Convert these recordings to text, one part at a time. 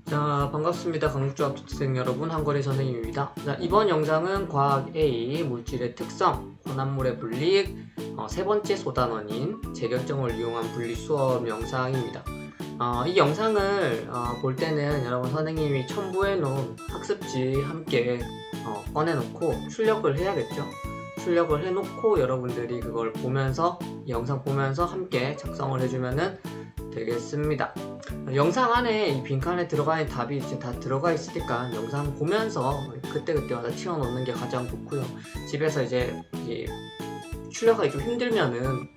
자, 반갑습니다. 강북조합 학생 여러분, 한거리 선생님입니다. 자, 이번 영상은 과학 A 물질의 특성, 혼합물의 분리, 세 번째 소단원인 재결정을 이용한 분리 수업 영상입니다. 이 영상을 볼 때는 여러분 선생님이 첨부해 놓은 학습지 함께 꺼내놓고 출력을 해야겠죠. 출력을 해놓고 여러분들이 그걸 보면서 이 영상 보면서 함께 작성을 해주면은 되겠습니다. 영상 안에 이 빈칸에 들어가 있는 답이 이제 다 들어가 있으니까 영상 보면서 그때그때마다 치워놓는 게 가장 좋고요. 집에서 이제 출력하기 좀 힘들면은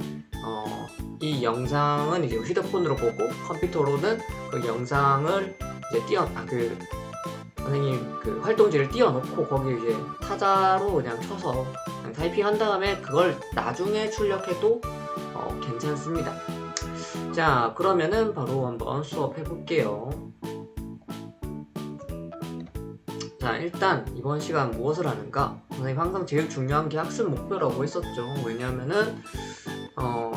이 영상은 이제 휴대폰으로 보고 컴퓨터로는 그 영상을 이제 선생님 그 활동지를 띄워놓고 거기 이제 타자로 그냥 쳐서 그냥 타이핑한 다음에 그걸 나중에 출력해도 괜찮습니다. 자, 그러면은 바로 한번 수업 해볼게요. 자, 일단 이번 시간 무엇을 하는가? 선생님 항상 제일 중요한 게 학습 목표라고 했었죠. 왜냐면은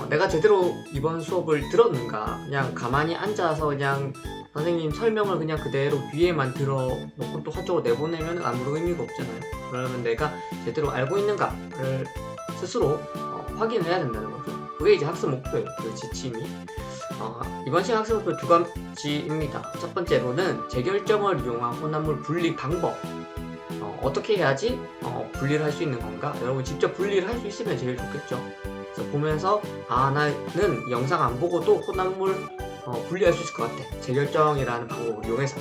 내가 제대로 이번 수업을 들었는가? 그냥 가만히 앉아서 그냥 선생님 설명을 그냥 그대로 귀에만 들어놓고 또 한쪽으로 내보내면 아무런 의미가 없잖아요. 그러면 내가 제대로 알고 있는가를 스스로 확인해야 된다는 거죠. 그게 이제 학습 목표예요. 그 지침이. 이번 시간 학습 목표 두 가지입니다. 첫 번째로는 재결정을 이용한 혼합물 분리 방법. 어떻게 해야지 분리를 할 수 있는 건가? 여러분 직접 분리를 할 수 있으면 제일 좋겠죠. 그래서 보면서 나는 영상 안 보고도 혼합물 분리할 수 있을 것 같아. 재결정이라는 방법을 이용해서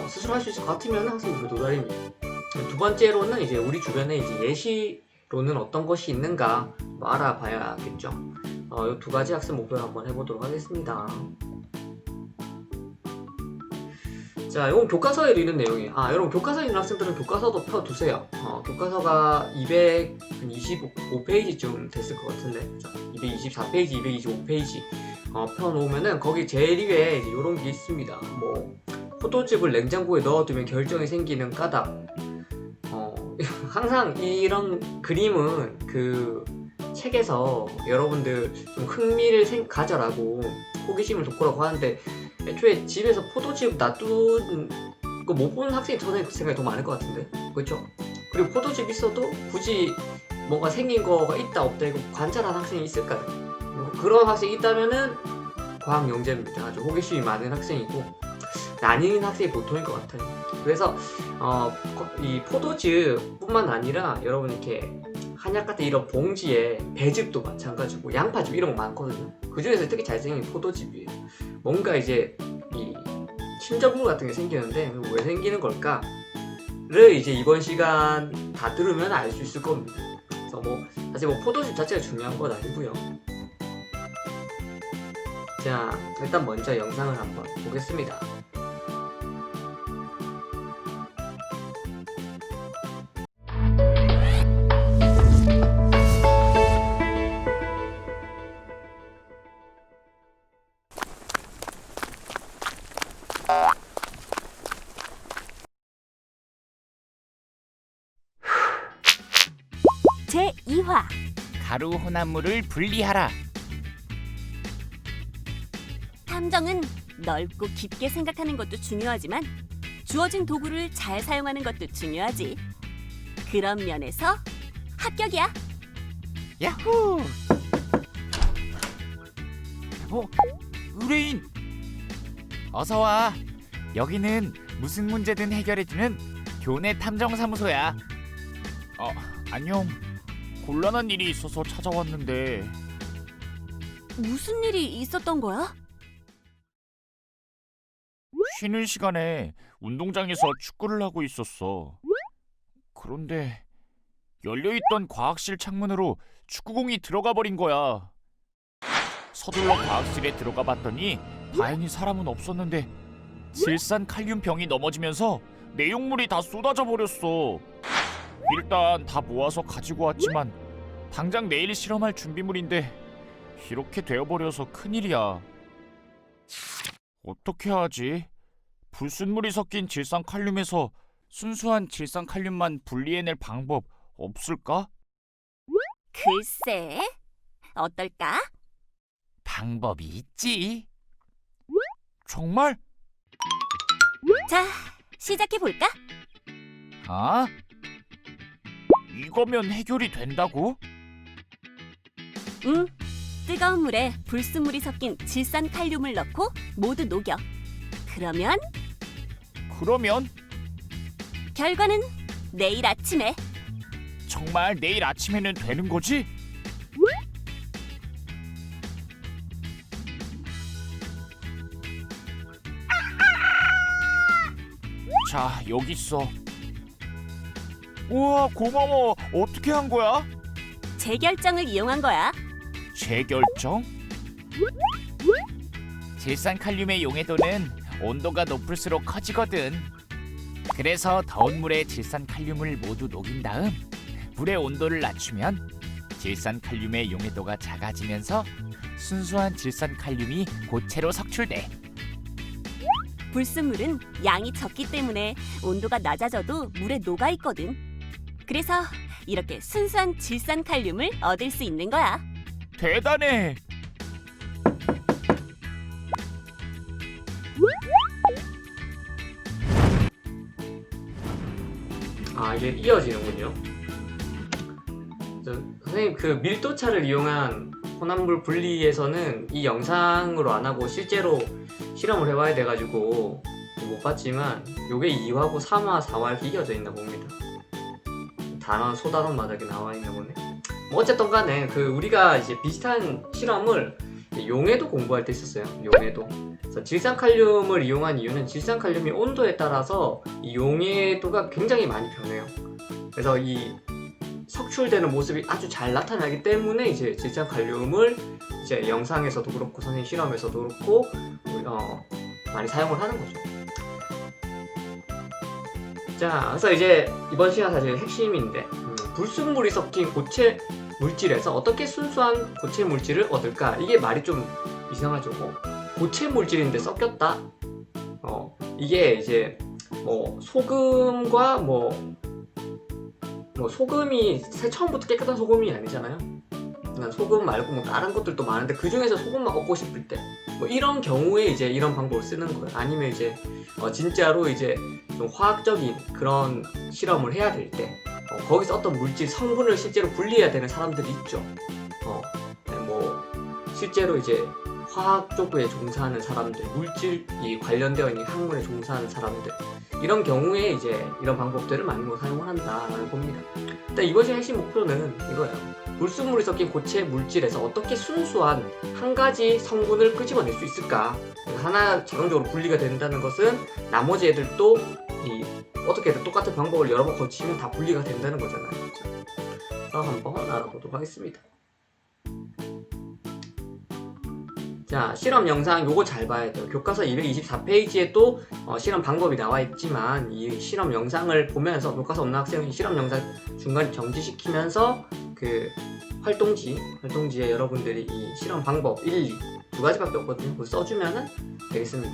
스스로 할 수 있을 것 같으면 학습 목표 도달입니다. 두 번째로는 이제 우리 주변에 이제 예시로는 어떤 것이 있는가 알아봐야겠죠. 이 두 가지 학습 목표를 한번 해보도록 하겠습니다. 자, 이건 교과서에 있는 내용이에요. 여러분 교과서에 있는 학생들은 교과서도 펴두세요. 교과서가 225페이지쯤 됐을 것 같은데 224페이지, 225페이지 펴놓으면은 거기 제일 위에 이런 게 있습니다. 뭐 포도즙을 냉장고에 넣어두면 결정이 생기는 까닭. 항상 이런 그림은 그 책에서 여러분들 좀 흥미를 가져라고 호기심을 돋구라고 하는데 애초에 집에서 포도즙 놔둔 거 못 보는 학생이 저는 생각이 더 많을 것 같은데, 그렇죠? 그리고 포도즙 있어도 굳이 뭔가 생긴 거가 있다 없다 이거 관찰하는 학생이 있을까요? 그런 학생이 있다면은 과학 영재입니다. 아주 호기심이 많은 학생이고 아닌 학생이 보통일 것 같아요. 그래서 이 포도즙뿐만 아니라 여러분 이렇게 한약 같은 이런 봉지에 배즙도 마찬가지고 양파즙 이런 거 많거든요. 그 중에서 특히 잘생긴 포도즙이에요. 뭔가 이제 이 침전물 같은 게 생기는데 왜 생기는 걸까를 이제 이번 시간 다 들으면 알 수 있을 겁니다. 그래서 사실 포도즙 자체가 중요한 건 아니고요. 자, 일단 먼저 영상을 한번 보겠습니다. 제2화 가루 혼합물을 분리하라. 탐정은 넓고 깊게 생각하는 것도 중요하지만 주어진 도구를 잘 사용하는 것도 중요하지. 그런 면에서 합격이야. 야호! 의뢰인! 어서 와. 여기는 무슨 문제든 해결해주는 교내 탐정사무소야. 안녕. 곤란한 일이 있어서 찾아왔는데. 무슨 일이 있었던 거야? 쉬는 시간에 운동장에서 축구를 하고 있었어. 그런데 열려있던 과학실 창문으로 축구공이 들어가 버린 거야. 서둘러 과학실에 들어가 봤더니 다행히 사람은 없었는데 질산칼륨 병이 넘어지면서 내용물이 다 쏟아져 버렸어. 일단 다 모아서 가지고 왔지만 당장 내일 실험할 준비물인데 이렇게 되어버려서 큰일이야. 어떻게 하지? 불순물이 섞인 질산칼륨에서 순수한 질산칼륨만 분리해낼 방법 없을까? 글쎄, 어떨까? 방법이 있지. 정말? 자, 시작해 볼까? 아? 이거면 해결이 된다고? 응. 뜨거운 물에 불순물이 섞인 질산칼륨을 넣고 모두 녹여. 그러면 그러면 결과는 내일 아침에. 정말 내일 아침에는 되는 거지? 자, 여기 있어. 우와, 고마워. 어떻게 한 거야? 재결정을 이용한 거야. 재결정? 질산칼륨의 용해도는 온도가 높을수록 커지거든. 그래서 더운 물에 질산칼륨을 모두 녹인 다음 물의 온도를 낮추면 질산칼륨의 용해도가 작아지면서 순수한 질산칼륨이 고체로 석출돼. 불순물은 양이 적기 때문에 온도가 낮아져도 물에 녹아 있거든. 그래서 이렇게 순수한 질산칼륨을 얻을 수 있는 거야. 대단해. 아, 이게 이어지는군요. 선생님, 그 밀도차를 이용한 혼합물 분리에서는 이 영상으로 안 하고 실제로 실험을 해봐야 돼가지고 못 봤지만 요게 2화고 3화, 4화 이렇게 이어져 있나 봅니다. 단원, 소단원마다 이렇게 나와 있나 보네. 뭐 어쨌든 간에 그 우리가 이제 비슷한 실험을 용해도 공부할 때 있었어요. 용해도. 그래서 질산칼륨을 이용한 이유는 질산칼륨이 온도에 따라서 이 용해도가 굉장히 많이 변해요. 그래서 이 석출되는 모습이 아주 잘 나타나기 때문에 이제 질산칼륨을 이제 영상에서도 그렇고 선생님 실험에서도 그렇고 많이 사용을 하는 거죠. 자, 그래서 이제 이번 시간 사실 핵심인데 불순물이 섞인 고체 물질에서 어떻게 순수한 고체 물질을 얻을까? 이게 말이 좀 이상하죠. 고체 물질인데 섞였다? 이게 이제 뭐 소금과 뭐 소금이 처음부터 깨끗한 소금이 아니잖아요. 그냥 소금 말고 뭐 다른 것들도 많은데 그 중에서 소금만 얻고 싶을 때 뭐 이런 경우에 이제 이런 방법을 쓰는 거예요. 아니면 이제 진짜로 이제 좀 화학적인 그런 실험을 해야 될 때 거기서 어떤 물질 성분을 실제로 분리해야 되는 사람들이 있죠. 뭐 실제로 이제 화학 쪽에 종사하는 사람들, 물질이 관련되어 있는 학문에 종사하는 사람들, 이런 경우에 이제 이런 방법들을 많이 사용을 한다라는 겁니다. 일단 이번 시간 핵심 목표는 이거예요. 불순물이 섞인 고체 물질에서 어떻게 순수한 한 가지 성분을 끄집어낼 수 있을까? 하나 자동적으로 분리가 된다는 것은 나머지 애들도 어떻게든 똑같은 방법을 여러 번 거치면 다 분리가 된다는 거잖아요. 그래서 한번 알아보도록 하겠습니다. 자, 실험 영상 요거 잘 봐야 돼요. 교과서 224페이지에 또 실험 방법이 나와 있지만 이 실험 영상을 보면서 교과서 없는 학생은 실험 영상 중간에 정지시키면서 그 활동지에 여러분들이 이 실험 방법 1, 2 두 가지밖에 없거든요. 그거 써주면은 되겠습니다.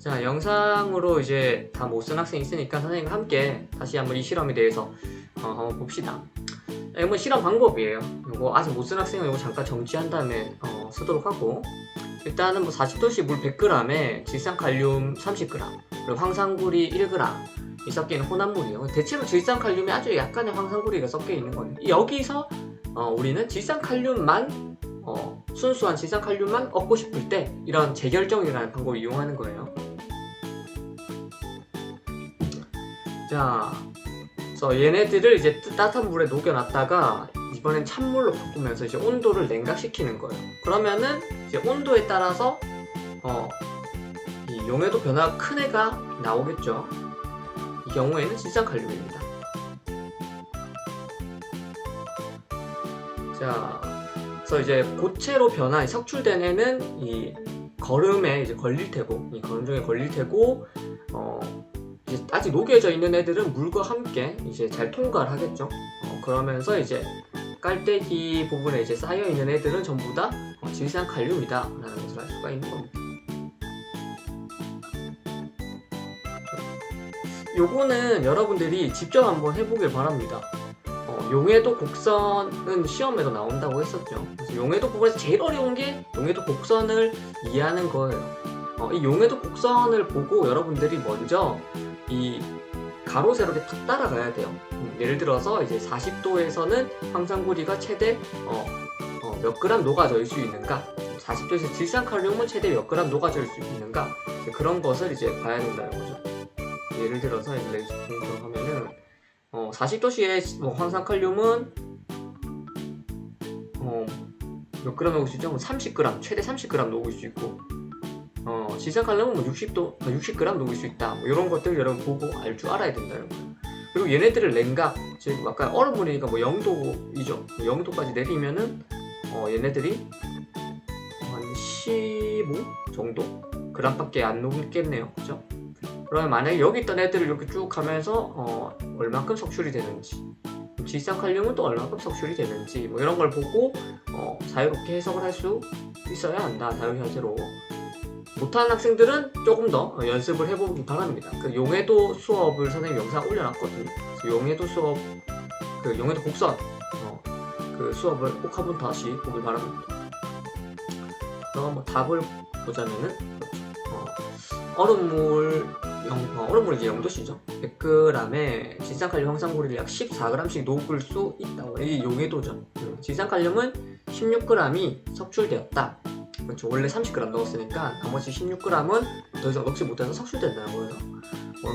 자, 영상으로 이제 다 못 쓴 학생이 있으니까 선생님과 함께 다시 한번 이 실험에 대해서 한번 봅시다. 이건 실험 방법이에요. 이거 아직 못 쓴 학생은 이거 잠깐 정지한 다음에 쓰도록 하고, 일단은 뭐 40도씨 물 100g에 질산칼륨 30g 그리고 황산구리 1g 이 섞여 있는 혼합물이에요. 대체로 질산칼륨이 아주 약간의 황산구리가 섞여 있는 거예요. 여기서 우리는 질산칼륨만 순수한 질산칼륨만 얻고 싶을 때 이런 재결정이라는 방법을 이용하는 거예요. 자, 그래서 얘네들을 이제 따뜻한 물에 녹여놨다가 이번엔 찬물로 바꾸면서 이제 온도를 냉각시키는 거예요. 그러면은 이제 온도에 따라서 이 용해도 변화가 큰 애가 나오겠죠. 이 경우에는 질산칼륨입니다. 자, 그래서 이제 고체로 변화, 석출된 애는 이 거름에 이제 걸릴 테고, 이 거름 중에 걸릴 테고, 이제 아직 녹여져 있는 애들은 물과 함께 이제 잘 통과를 하겠죠. 그러면서 이제 깔때기 부분에 이제 쌓여 있는 애들은 전부 다 질산칼륨이다라는 것을 알 수가 있는 겁니다. 요거는 여러분들이 직접 한번 해보길 바랍니다. 용해도 곡선은 시험에도 나온다고 했었죠. 그래서 용해도 부분에서 제일 어려운 게 용해도 곡선을 이해하는 거예요. 이 용해도 곡선을 보고 여러분들이 먼저 이 가로 세로를 탁 따라가야 돼요. 예를 들어서 이제 40도에서는 황산구리가 최대 몇 그램 녹아질 수 있는가, 40도에서 질산칼륨은 최대 몇 그램 녹아질 수 있는가, 그런 것을 이제 봐야 된다는 거죠. 예를 들어서 레이저로 하면은 40도씨의 황산칼륨은 몇 그램 녹을 수 있죠? 30g, 최대 30g 녹을 수 있고, 질산칼륨은 뭐 60g 녹을 수 있다. 뭐 이런 것들 여러분 보고 알 줄 알아야 된다는 거예요. 그리고 얘네들을 냉각, 지금 아까 얼음물이니까 뭐 0도이죠. 0도까지 내리면은 얘네들이 한 15 정도 g밖에 안 녹겠네요. 그죠? 그러면 만약에 여기 있던 애들을 이렇게 쭉 하면서 얼마큼 석출이 되는지, 질산칼륨은 또 얼마큼 석출이 되는지, 뭐 이런 걸 보고 자유롭게 해석을 할 수 있어야 한다. 자유자재로. 못하는 학생들은 조금 더 연습을 해보기 바랍니다. 그 용해도 수업을 선생님 영상 올려놨거든요. 그래서 용해도 수업, 그 용해도 곡선 그 수업을 꼭 한번 다시 보길 바랍니다. 그럼 뭐 답을 보자면은 얼음물 이제 0도씨죠. 100g에 질산칼륨 황산구리를 약 14g씩 녹을 수 있다고. 이게 용해도죠. 질산칼륨은 16g이 석출되었다. 그렇죠. 원래 30g 넣었으니까 나머지 16g은 더 이상 넣지 못해서 석출된다는 거예요.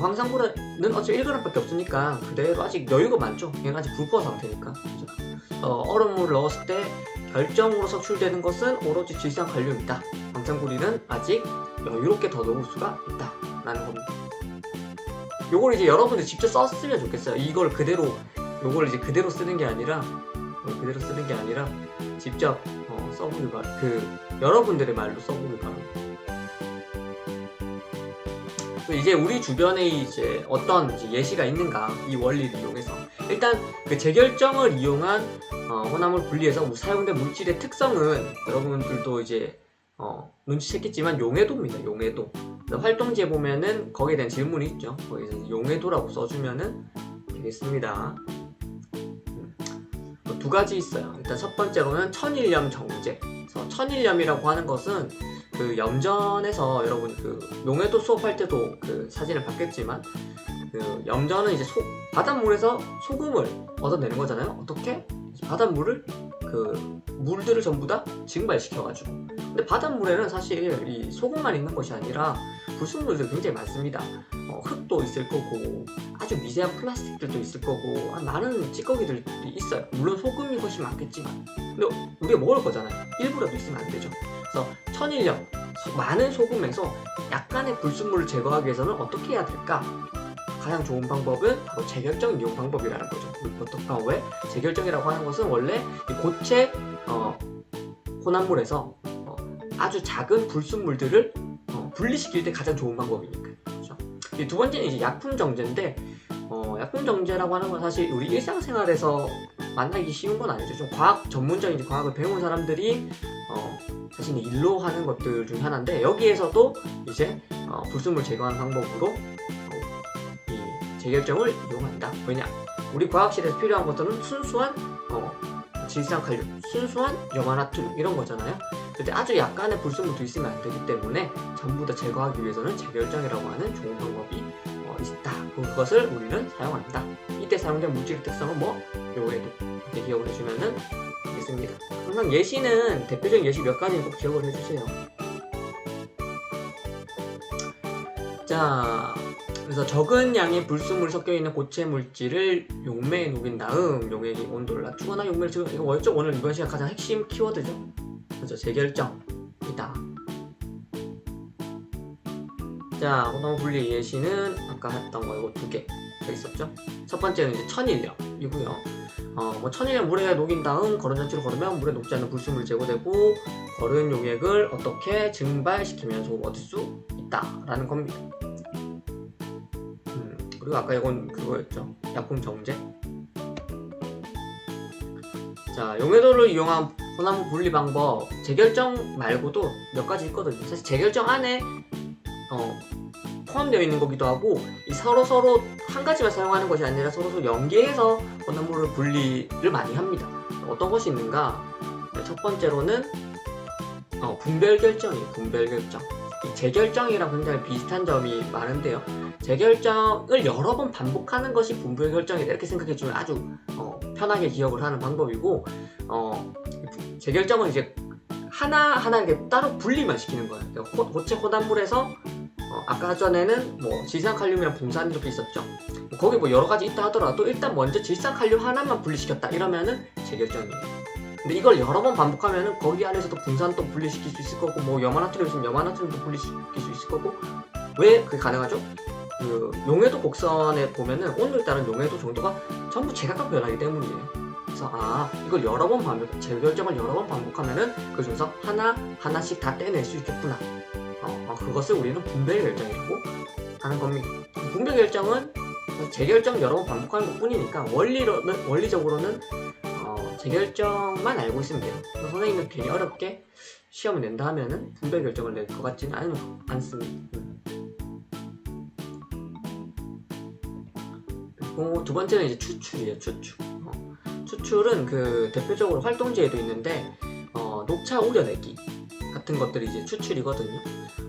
황산구리는 어차피 1g밖에 없으니까 그대로 아직 여유가 많죠. 얘는 아직 불포화 상태니까. 그렇죠? 얼음물을 넣었을 때 결정으로 석출되는 것은 오로지 질산칼륨이다. 황산구리는 아직 여유롭게 더 넣을 수가 있다 라는 겁니다. 요걸 이제 여러분들 직접 썼으면 좋겠어요. 이걸 그대로, 요걸 이제 그대로 쓰는 게 아니라 직접 써보길 바랍니다. 여러분들의 말로 써보길 바랍니다. 이제 우리 주변에 이제 어떤 이제 예시가 있는가, 이 원리를 이용해서 일단 그 재결정을 이용한 혼합물 분리에서 사용된 물질의 특성은 여러분들도 이제 눈치챘겠지만 용해도입니다. 용해도. 활동지에 보면은 거기에 대한 질문이 있죠. 거기서 용해도라고 써주면은 되겠습니다. 두 가지 있어요. 일단 첫 번째로는 천일염 정제. 그래서 천일염이라고 하는 것은 그 염전에서 여러분 그 용해도 수업할 때도 그 사진을 봤겠지만, 그 염전은 이제 바닷물에서 소금을 얻어내는 거잖아요. 어떻게? 바닷물을 그 물들을 전부 다 증발시켜가지고. 근데 바닷물에는 사실 이 소금만 있는 것이 아니라 불순물들 굉장히 많습니다. 흙도 있을 거고, 아주 미세한 플라스틱들도 있을 거고, 많은 찌꺼기들이 있어요. 물론 소금이 훨씬 많겠지만, 근데 우리가 먹을 거잖아요. 일부라도 있으면 안 되죠. 그래서 천일염, 많은 소금에서 약간의 불순물을 제거하기 위해서는 어떻게 해야 될까? 가장 좋은 방법은 바로 재결정 이용 방법이라는 거죠. 왜? 재결정이라고 하는 것은 원래 이 고체 혼합물에서 아주 작은 불순물들을 분리시킬 때 가장 좋은 방법이니까. 그렇죠? 두 번째는 이제 약품 정제인데, 약품 정제라고 하는 건 사실 우리 일상생활에서 만나기 쉬운 건 아니죠. 좀 과학 전문적인 과학을 배운 사람들이 자신의 일로 하는 것들 중 하나인데, 여기에서도 이제 불순물 제거하는 방법으로 이 재결정을 이용한다. 왜냐? 우리 과학실에서 필요한 것들은 순수한 질산칼륨, 순수한 염화나트륨 이런 거잖아요. 근데 아주 약간의 불순물도 있으면 안 되기 때문에 전부 다 제거하기 위해서는 재결정이라고 하는 좋은 방법이 있다. 그것을 우리는 사용한다. 이때 사용된 물질의 특성은 요에도 이렇게 기억을 해주면은 되겠습니다. 항상 예시는 대표적인 예시 몇 가지는 꼭 기억을 해주세요. 자, 그래서 적은 양의 불순물이 섞여있는 고체 물질을 용매에 녹인 다음 용액이 온도를 낮추거나 용매를 지금 이거 뭐였죠? 오늘 이번 시간 가장 핵심 키워드죠. 그래서 재결정이다. 자, 호나무 분리 예시는 아까 했던 거 이거 2개 더 있었죠. 첫 번째는 이제 천일염이고요. 천일염 물에 녹인 다음 거른 장치로 거르면 물에 녹지 않는 불순물이 제거되고 거른 용액을 어떻게 증발시키면 소금 얻을 수 있다라는 겁니다. 그리고 아까 이건 그거였죠. 약품 정제. 자, 용해도를 이용한 호나무 분리 방법, 재결정 말고도 몇 가지 있거든요. 사실 재결정 안에 포함되어 있는 거기도 하고, 이 서로 한 가지만 사용하는 것이 아니라 서로 연계해서 호나무를 분리를 많이 합니다. 어떤 것이 있는가? 첫 번째로는 분별 결정이에요. 분별 결정. 이 재결정이랑 굉장히 비슷한 점이 많은데요. 재결정을 여러 번 반복하는 것이 분별 결정이다, 이렇게 생각해주면 아주 편하게 기억을 하는 방법이고, 재결정은 이제 하나하나 이렇게 따로 분리만 시키는 거예요. 그러니까 고체 혼합물에서 아까 전에는 질산칼륨이랑 붕산 이렇게 있었죠. 거기 여러 가지 있다 하더라도 일단 먼저 질산칼륨 하나만 분리시켰다 이러면은 재결정이에요. 근데 이걸 여러 번 반복하면은 거기 안에서도 붕산도 분리시킬 수 있을 거고, 염화나트륨 있으면 염화나트륨도 분리시킬 수 있을 거고. 왜 그게 가능하죠? 그 용해도 곡선에 보면은 온도에 따른 용해도 정도가 전부 제각각 변하기 때문이에요. 그래서 이걸 여러 번 재결정을 여러 번 반복하면은 그 중에서 하나씩 다 떼낼 수 있겠구나. 그것을 우리는 분별 결정이라고 하는 겁니다. 분별 결정은 재결정 여러 번 반복하는 것 뿐이니까 원리적으로는 재결정만 알고 있으면 돼요. 선생님은 괜히 어렵게 시험을 낸다 하면은 분별 결정을 낼 것 같지는 않습니다. 그리고 두 번째는 이제 추출이에요. 추출은 그 대표적으로 활동지에도 있는데 녹차 우려내기 같은 것들이 이제 추출이거든요.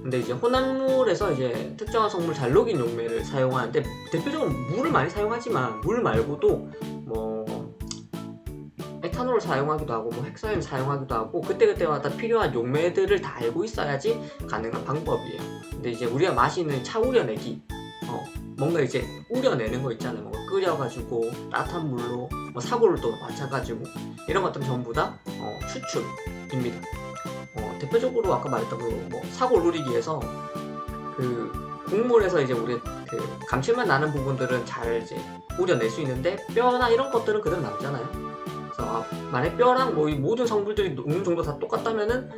근데 이제 혼합물에서 이제 특정한 성물 잘 녹인 용매를 사용하는데, 대표적으로 물을 많이 사용하지만 물 말고도 에탄올을 사용하기도 하고 핵사유를 사용하기도 하고, 그때그때마다 필요한 용매들을 다 알고 있어야지 가능한 방법이에요. 근데 이제 우리가 마시는 차 우려내기, 뭔가 이제 우려내는 거 있잖아요. 뭔가 끓여가지고 따뜻한 물로, 사골도 마찬가지고, 이런 것들은 전부 다 추출입니다. 대표적으로 아까 말했던 사골 우리기에서 그 국물에서 이제 우리 그 감칠맛 나는 부분들은 잘 이제 우려낼 수 있는데, 뼈나 이런 것들은 그대로 남잖아요. 그래서 만약 뼈랑 이 모든 성분들이 녹는 정도 다 똑같다면은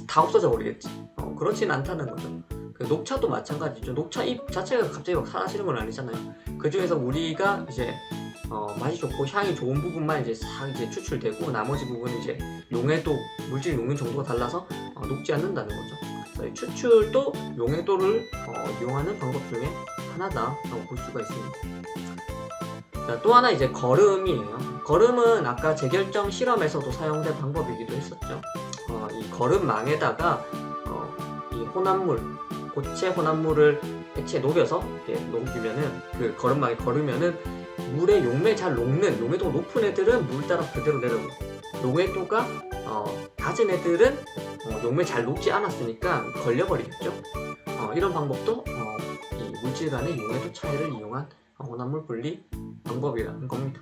다 없어져 버리겠지. 그렇진 않다는 거죠. 그 녹차도 마찬가지죠. 녹차 잎 자체가 갑자기 사라지는 건 아니잖아요. 그 중에서 우리가 이제 맛이 좋고 향이 좋은 부분만 이제 싹 이제 추출되고, 나머지 부분은 이제 용해도, 물질이 녹는 정도가 달라서 녹지 않는다는 거죠. 그래서 추출도 용해도를 이용하는 방법 중에 하나다라고 볼 수가 있습니다. 자, 또 하나 이제 거름이에요. 거름은 아까 재결정 실험에서도 사용된 방법이기도 했었죠. 이 거름망에다가 이 고체 혼합물을 액체에 녹여서 이렇게 녹이면은, 그 거름망에 거르면은 물에 용매 잘 녹는, 용해도가 높은 애들은 물 따라 그대로 내려오고, 용해도가 낮은 애들은 용매 잘 녹지 않았으니까 걸려버리겠죠. 이런 방법도 이 물질 간의 용해도 차이를 이용한 혼합물 분리 방법이라는 겁니다.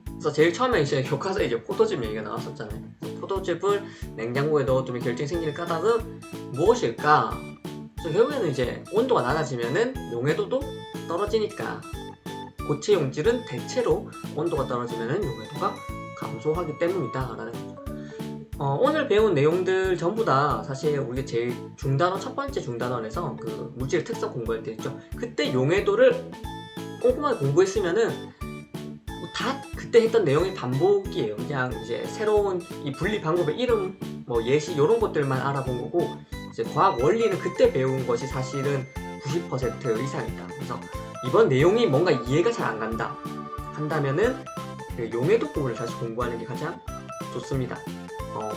그래서 제일 처음에 이제 교과서에 이제 포도즙 얘기가 나왔었잖아요. 포도즙을 냉장고에 넣어두면 결정이 생기는 까닭은 무엇일까? 그래서 결국에는 이제 온도가 낮아지면은 용해도도 떨어지니까, 고체 용질은 대체로 온도가 떨어지면은 용해도가 감소하기 때문이다 라는 거죠. 오늘 배운 내용들 전부 다 사실 우리가 제일 첫 번째 중단원에서 그 물질 특성 공부할 때 있죠. 그때 용해도를 꼼꼼하게 공부했으면은 뭐 다 그때 했던 내용의 반복이에요. 그냥 이제 새로운 이 분리 방법의 이름, 뭐 예시 이런 것들만 알아본 거고, 이제 과학 원리는 그때 배운 것이 사실은 90% 이상이다. 그래서 이번 내용이 뭔가 이해가 잘 안 간다 한다면은 그 용해도법을 다시 공부하는 게 가장 좋습니다.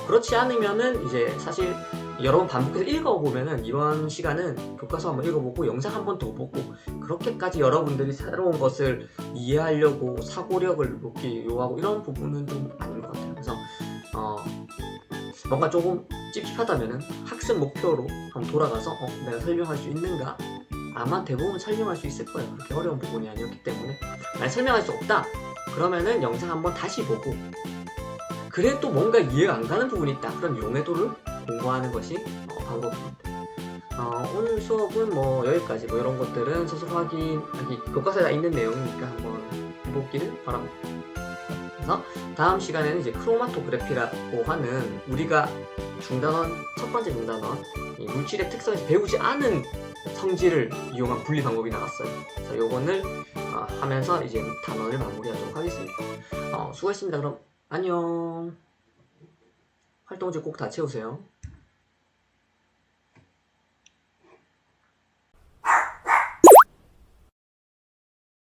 그렇지 않으면은 이제 사실 여러 번 반복해서 읽어보면은 이번 시간은 교과서 한번 읽어보고 영상 한 번 더 보고, 그렇게까지 여러분들이 새로운 것을 이해하려고 사고력을 높게 요하고 이런 부분은 좀 아닌 것 같아요. 그래서 뭔가 조금 찝찝하다면은 학습 목표로 한번 돌아가서 내가 설명할 수 있는가? 아마 대부분 설명할 수 있을 거예요. 그렇게 어려운 부분이 아니었기 때문에. 만약 설명할 수 없다 그러면은 영상 한번 다시 보고, 그래도 뭔가 이해가 안 가는 부분이 있다 그럼 용해도를 공부하는 것이 방법입니다. 오늘 수업은 뭐 여기까지. 뭐 이런 것들은 스스로 확인하기, 교과서에 다 있는 내용이니까 한번 해보기를 바랍니다. 그래서 다음 시간에는 이제 크로마토그래피라고 하는 우리가 중단원, 첫 번째 중단원, 이 물질의 특성에서 배우지 않은 성질을 이용한 분리 방법이 나왔어요. 그래서 요거를 하면서 이제 단원을 마무리하도록 하겠습니다. 수고했습니다. 그럼 안녕. 활동지 꼭 다 채우세요.